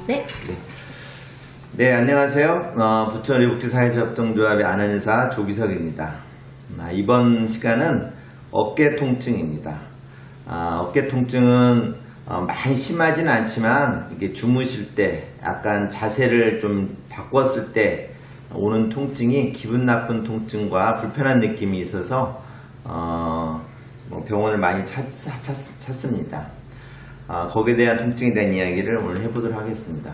네. 네, 안녕하세요. 부천 의복지사회협동조합의 안한의사 조기석입니다. 이번 시간은 어깨 통증입니다. 어깨 통증은 많이 심하진 않지만 이게 주무실 때 약간 자세를 좀 바꿨을 때 오는 통증이 기분 나쁜 통증과 불편한 느낌이 있어서 병원을 많이 찾습니다. 거기에 대한 통증에 대한 이야기를 오늘 해보도록 하겠습니다.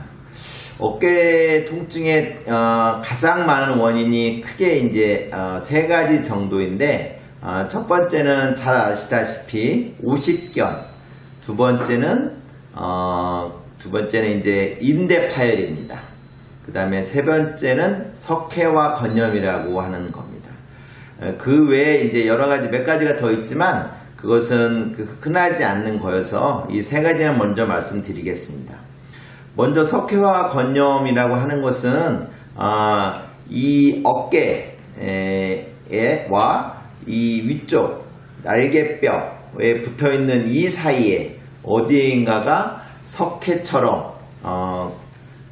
어깨 통증의 가장 많은 원인이 크게 이제 세 가지 정도인데, 첫 번째는 잘 아시다시피 오십견, 두 번째는 이제 인대 파열입니다. 그 다음에 세 번째는 석회화 건염이라고 하는 겁니다. 그 외에 이제 여러 가지 몇 가지가 더 있지만 그것은 흔하지 않는 거여서 이 세 가지만 먼저 말씀드리겠습니다. 먼저 석회화 건염이라고 하는 것은 이 어깨와 이 위쪽 날개뼈에 붙어있는 이 사이에 어디인가가 석회처럼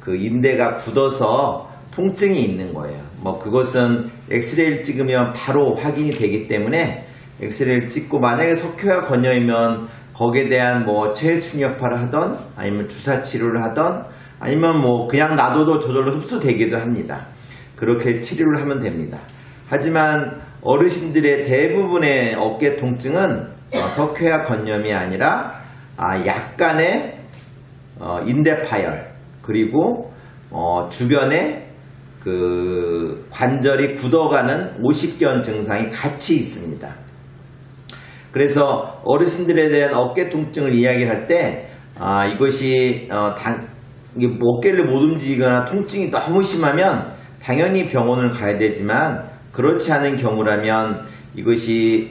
그 인대가 굳어서 통증이 있는 거예요. 그것은 엑스레이를 찍으면 바로 확인이 되기 때문에 엑스레이를 찍고 만약에 석회화 건염이면 거기에 대한 체외충격파를 하던 아니면 주사 치료를 하던 아니면 그냥 놔둬도 저절로 흡수되기도 합니다. 그렇게 치료를 하면 됩니다. 하지만 어르신들의 대부분의 어깨 통증은 석회화 건염이 아니라 약간의 인대 파열 그리고 주변에 그 관절이 굳어가는 오십견 증상이 같이 있습니다. 그래서 어르신들에 대한 어깨 통증을 이야기할 때 이것이 어깨를 못 움직이거나 통증이 너무 심하면 당연히 병원을 가야 되지만 그렇지 않은 경우라면 이것이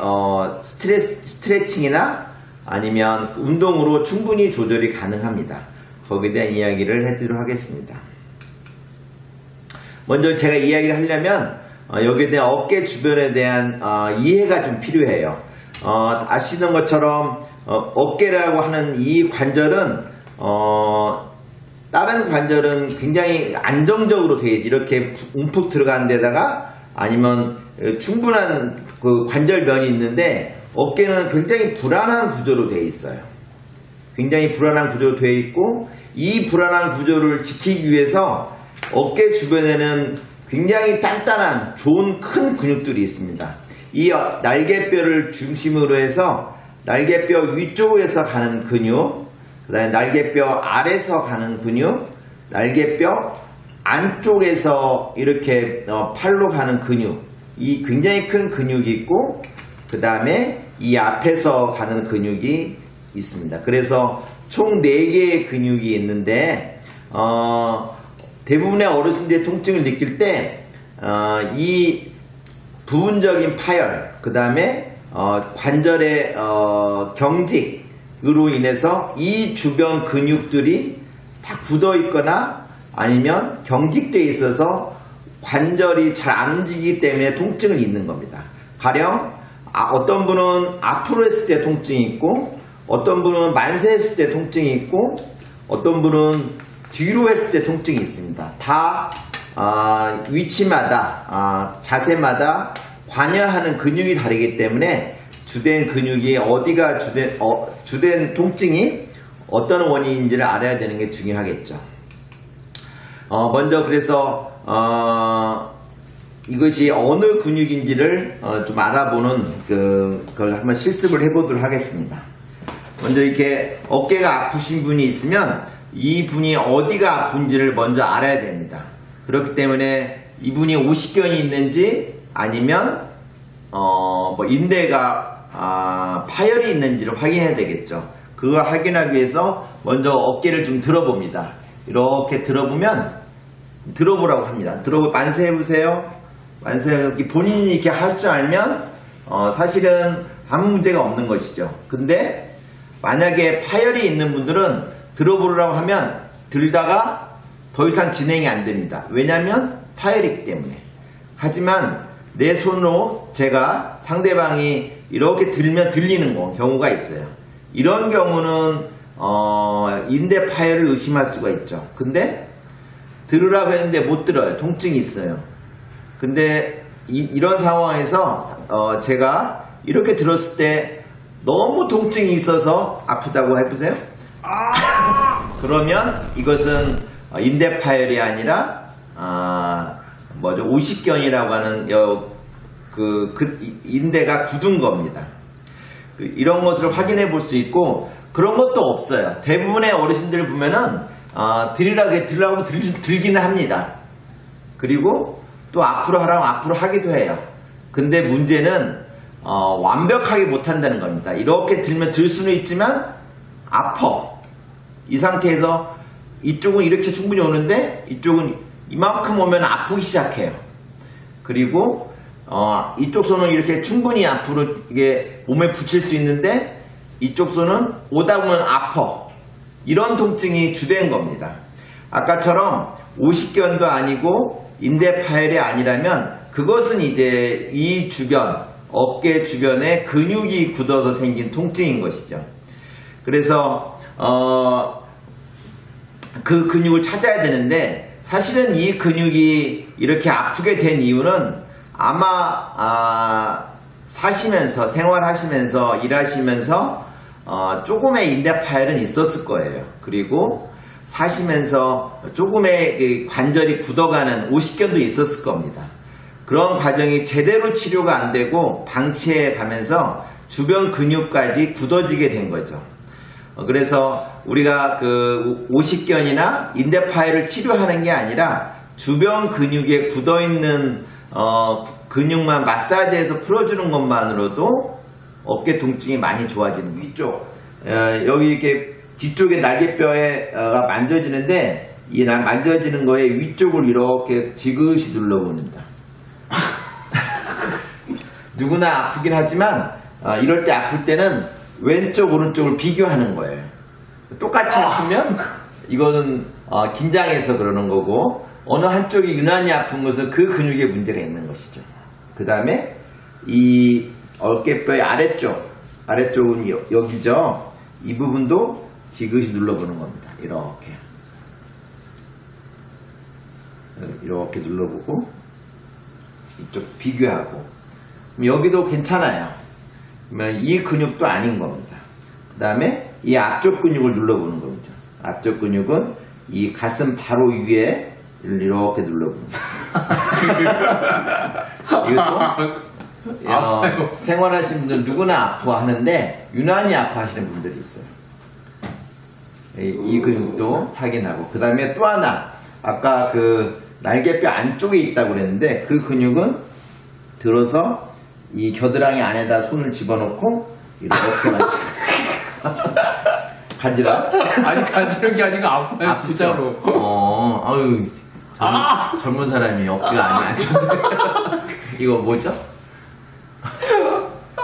스트레칭이나 아니면 운동으로 충분히 조절이 가능합니다. 거기에 대한 이야기를 해드리도록 하겠습니다. 먼저 제가 이야기를 하려면 여기에 대한 어깨 주변에 대한 이해가 좀 필요해요. 아시는 것처럼 어깨라고 하는 이 관절은 다른 관절은 굉장히 안정적으로 되어 있지, 이렇게 움푹 들어가는 데다가 아니면 충분한 그 관절면이 있는데 어깨는 굉장히 불안한 구조로 되어 있어요. 굉장히 불안한 구조로 되어 있고 이 불안한 구조를 지키기 위해서 어깨 주변에는 굉장히 단단한 좋은 큰 근육들이 있습니다. 이 날개뼈를 중심으로 해서 날개뼈 위쪽에서 가는 근육, 그 다음에 날개뼈 아래에서 가는 근육, 날개뼈 안쪽에서 이렇게 팔로 가는 근육, 이 굉장히 큰 근육이 있고 그 다음에 이 앞에서 가는 근육이 있습니다. 그래서 총 4개의 근육이 있는데 대부분의 어르신들의 통증을 느낄 때 이 부분적인 파열, 그 다음에 관절의 경직으로 인해서 이 주변 근육들이 다 굳어 있거나 아니면 경직되어 있어서 관절이 잘 안 움직이기 때문에 통증을 있는 겁니다. 가령 어떤 분은 앞으로 했을 때 통증이 있고 어떤 분은 만세 했을 때 통증이 있고 어떤 분은 뒤로 했을 때 통증이 있습니다. 다 위치마다 자세마다 관여하는 근육이 다르기 때문에 주된 근육이 어디가 주된 통증이 어떤 원인인지를 알아야 되는 게 중요하겠죠. 먼저 그래서 이것이 어느 근육인지를 좀 알아보는 그걸 한번 실습을 해보도록 하겠습니다. 먼저 이렇게 어깨가 아프신 분이 있으면 이 분이 어디가 아픈지를 먼저 알아야 됩니다. 그렇기 때문에 이분이 오십견이 있는지 아니면 인대가 파열이 있는지를 확인해야 되겠죠. 그걸 확인하기 위해서 먼저 어깨를 좀 들어봅니다. 이렇게 들어보라고 합니다. 만세 해보세요. 만세. 본인이 이렇게 할 줄 알면 사실은 아무 문제가 없는 것이죠. 근데 만약에 파열이 있는 분들은 들어보라고 하면 들다가 더 이상 진행이 안 됩니다. 왜냐하면 파열이기 때문에. 하지만 내 손으로 제가 상대방이 이렇게 들면 들리는 경우가 있어요. 이런 경우는 인대 파열을 의심할 수가 있죠. 근데 들으라고 했는데 못 들어요. 통증이 있어요. 근데 이런 상황에서 제가 이렇게 들었을 때 너무 통증이 있어서 아프다고 해보세요. 그러면 이것은 인대 파열이 아니라 오십견이라고 하는 인대가 굳은 겁니다. 이런 것을 확인해 볼 수 있고 그런 것도 없어요. 대부분의 어르신들 보면은 들으라고 들기는 합니다. 그리고 또 앞으로 하라면 앞으로 하기도 해요. 근데 문제는 완벽하게 못한다는 겁니다. 이렇게 들면 들 수는 있지만 아파. 이 상태에서 이쪽은 이렇게 충분히 오는데 이쪽은 이만큼 오면 아프기 시작해요. 그리고 이쪽 손은 이렇게 충분히 앞으로 이게 몸에 붙일 수 있는데 이쪽 손은 오다 보면 아파. 이런 통증이 주된 겁니다. 아까처럼 오십견도 아니고 인대 파열이 아니라면 그것은 이제 이 주변, 어깨 주변에 근육이 굳어서 생긴 통증인 것이죠. 그래서 그 근육을 찾아야 되는데 사실은 이 근육이 이렇게 아프게 된 이유는 아마 사시면서 생활하시면서 일하시면서 조금의 인대 파열은 있었을 거예요. 그리고 사시면서 조금의 관절이 굳어가는 오십견도 있었을 겁니다. 그런 과정이 제대로 치료가 안 되고 방치해 가면서 주변 근육까지 굳어지게 된 거죠. 그래서 우리가 그 오십견이나 인대 파열을 치료하는 게 아니라 주변 근육에 굳어있는 근육만 마사지해서 풀어주는 것만으로도 어깨 통증이 많이 좋아지는 위쪽 여기 이렇게 뒤쪽에 날개뼈가 만져지는데 이 만져지는 거에 위쪽을 이렇게 지그시 눌러봅니다. 누구나 아프긴 하지만 이럴 때 아플 때는 왼쪽 오른쪽을 비교하는 거예요. 똑같이 아프면 이거는 긴장해서 그러는 거고 어느 한쪽이 유난히 아픈 것은 그 근육에 문제가 있는 것이죠. 그 다음에 이 어깨뼈의 아래쪽은 여기죠. 이 부분도 지그시 눌러보는 겁니다. 이렇게 눌러보고 이쪽 비교하고 여기도 괜찮아요. 그러면 이 근육도 아닌 겁니다. 그 다음에 이 앞쪽 근육을 눌러보는 겁니다. 앞쪽 근육은 이 가슴 바로 위에 이렇게 눌러봅니다. 이것도 생활하시는 분들 누구나 아파하는데 유난히 아파하시는 분들이 있어요. 이 근육도 확인하고 그 다음에 또 하나 아까 그 날개뼈 안쪽에 있다고 그랬는데 그 근육은 들어서 이 겨드랑이 안에다 손을 집어넣고 이렇게 간지러? 아니 간지러운 게 아니고 아파요 진짜로. 아유 젊은 사람이 어깨가 안 좋은데 이거 뭐죠?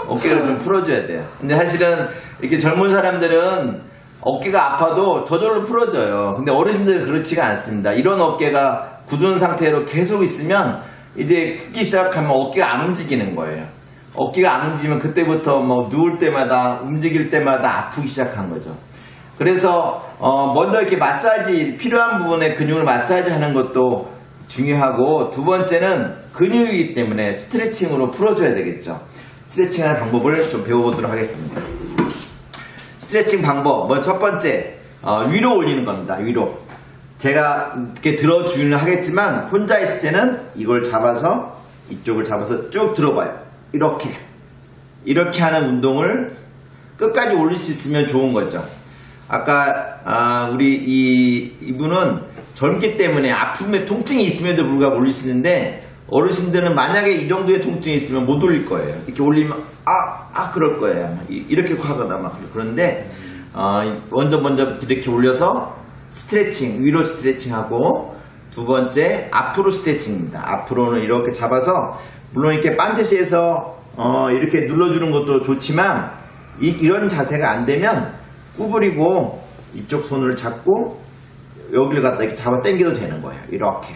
어깨를 좀 풀어줘야 돼요. 근데 사실은 이렇게 젊은 사람들은 어깨가 아파도 저절로 풀어져요. 근데 어르신들은 그렇지가 않습니다. 이런 어깨가 굳은 상태로 계속 있으면 이제 굳기 시작하면 어깨가 안 움직이는 거예요. 어깨가 안 움직이면 그때부터 뭐 누울 때마다 움직일 때마다 아프기 시작한 거죠. 그래서 먼저 이렇게 마사지 필요한 부분에 근육을 마사지 하는 것도 중요하고 두 번째는 근육이기 때문에 스트레칭으로 풀어줘야 되겠죠. 스트레칭하는 방법을 좀 배워보도록 하겠습니다. 스트레칭 방법 첫 번째 위로 올리는 겁니다. 위로 제가 이렇게 들어주기는 하겠지만 혼자 있을 때는 이걸 잡아서 이쪽을 잡아서 쭉 들어봐요. 이렇게 하는 운동을 끝까지 올릴 수 있으면 좋은 거죠. 아까 우리 이분은 젊기 때문에 아픔에 통증이 있음에도 불구하고 올릴 수 있는데 어르신들은 만약에 이 정도의 통증이 있으면 못 올릴 거예요. 이렇게 올리면 그럴 거예요. 이렇게 하거나 막 그런데 먼저 이렇게 올려서 스트레칭 위로 스트레칭하고 두 번째 앞으로 스트레칭입니다. 앞으로는 이렇게 잡아서 물론 이렇게 반드시 해서 이렇게 눌러주는 것도 좋지만 이런 자세가 안 되면 구부리고 이쪽 손을 잡고 여기를 갖다 이렇게 잡아 당겨도 되는 거예요. 이렇게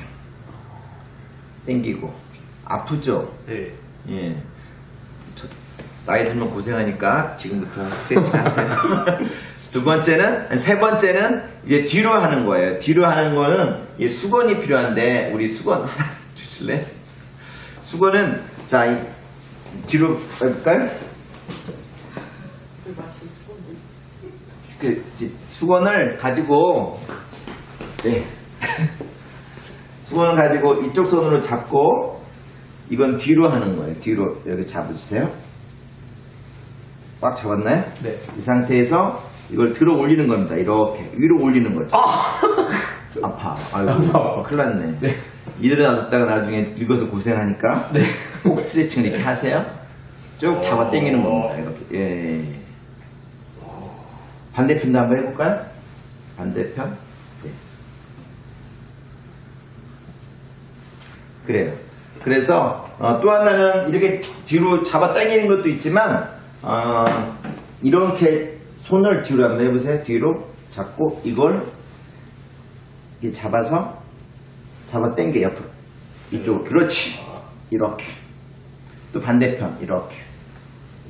당기고 아프죠? 네. 예. 나이 들면 고생하니까 지금부터 스트레칭 하세요. 두 번째는, 세 번째는 이제 뒤로 하는 거예요. 뒤로 하는 거는 이 수건이 필요한데, 우리 수건 하나 주실래? 수건은, 자, 뒤로 할까요? 수건을 가지고, 네. 수건을 가지고 이쪽 손으로 잡고, 이건 뒤로 하는 거예요. 뒤로 여기 잡아주세요. 꽉 잡았나요? 네. 이 상태에서 이걸 들어 올리는 겁니다. 이렇게 위로 올리는 거죠. 아파. 아이고, 아파. 큰일 났네. 네. 이대로 놔뒀다가 나중에 늙어서 고생하니까 네. 꼭 스트레칭을 이렇게 하세요. 쭉 잡아 당기는 겁니다. 이렇게. 예. 반대편도 한번 해볼까요? 반대편. 네. 그래요. 그래서 또 하나는 이렇게 뒤로 잡아 당기는 것도 있지만 이렇게 손을 뒤로 한번 해보세요. 뒤로 잡고 이걸 이렇게 잡아서 잡아 당겨 옆으로 이쪽으로. 그렇지. 이렇게. 또 반대편 이렇게.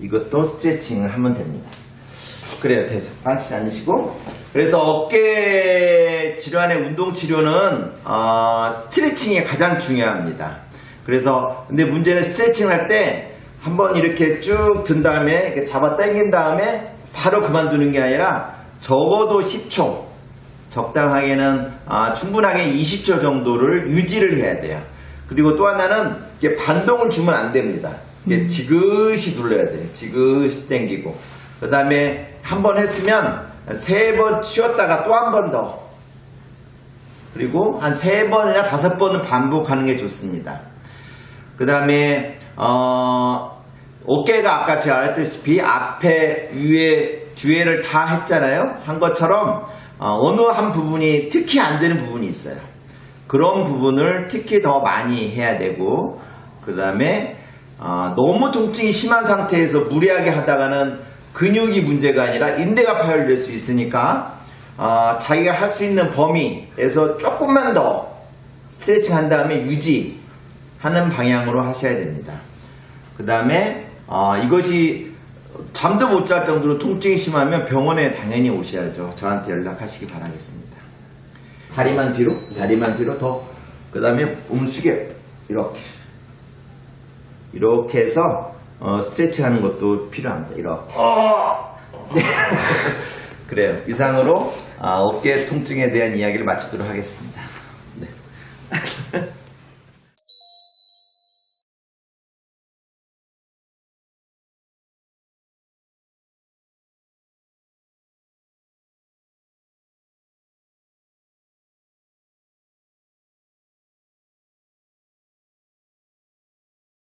이것도 스트레칭을 하면 됩니다. 그래요. 됐어. 반드시 앉으시고. 그래서 어깨 질환의 운동 치료는 스트레칭이 가장 중요합니다. 그래서 근데 문제는 스트레칭 할 때 한번 이렇게 쭉 든 다음에 이렇게 잡아 당긴 다음에 바로 그만두는 게 아니라 적어도 10초, 적당하게는 충분하게 20초 정도를 유지를 해야 돼요. 그리고 또 하나는 이게 반동을 주면 안 됩니다. 이게 지그시 눌러야 돼요. 지그시 당기고. 그 다음에 한 번 했으면 3번 쉬었다가 또 한 번 더. 그리고 한 3번이나 5번은 반복하는 게 좋습니다. 그 다음에 어깨가 아까 제가 말했다시피 앞에 위에 뒤에를 다 했잖아요. 한 것처럼 어느 한 부분이 특히 안 되는 부분이 있어요. 그런 부분을 특히 더 많이 해야 되고, 그 다음에 너무 통증이 심한 상태에서 무리하게 하다가는 근육이 문제가 아니라 인대가 파열될 수 있으니까 자기가 할 수 있는 범위에서 조금만 더 스트레칭 한 다음에 유지하는 방향으로 하셔야 됩니다. 그 다음에 이것이 잠도 못 잘 정도로 통증이 심하면 병원에 당연히 오셔야죠. 저한테 연락하시기 바라겠습니다. 다리만 뒤로 더. 그 다음에 몸을 숙여. 이렇게 해서 스트레칭 하는 것도 필요합니다. 이렇게. 네. 그래요. 이상으로 어깨 통증에 대한 이야기를 마치도록 하겠습니다.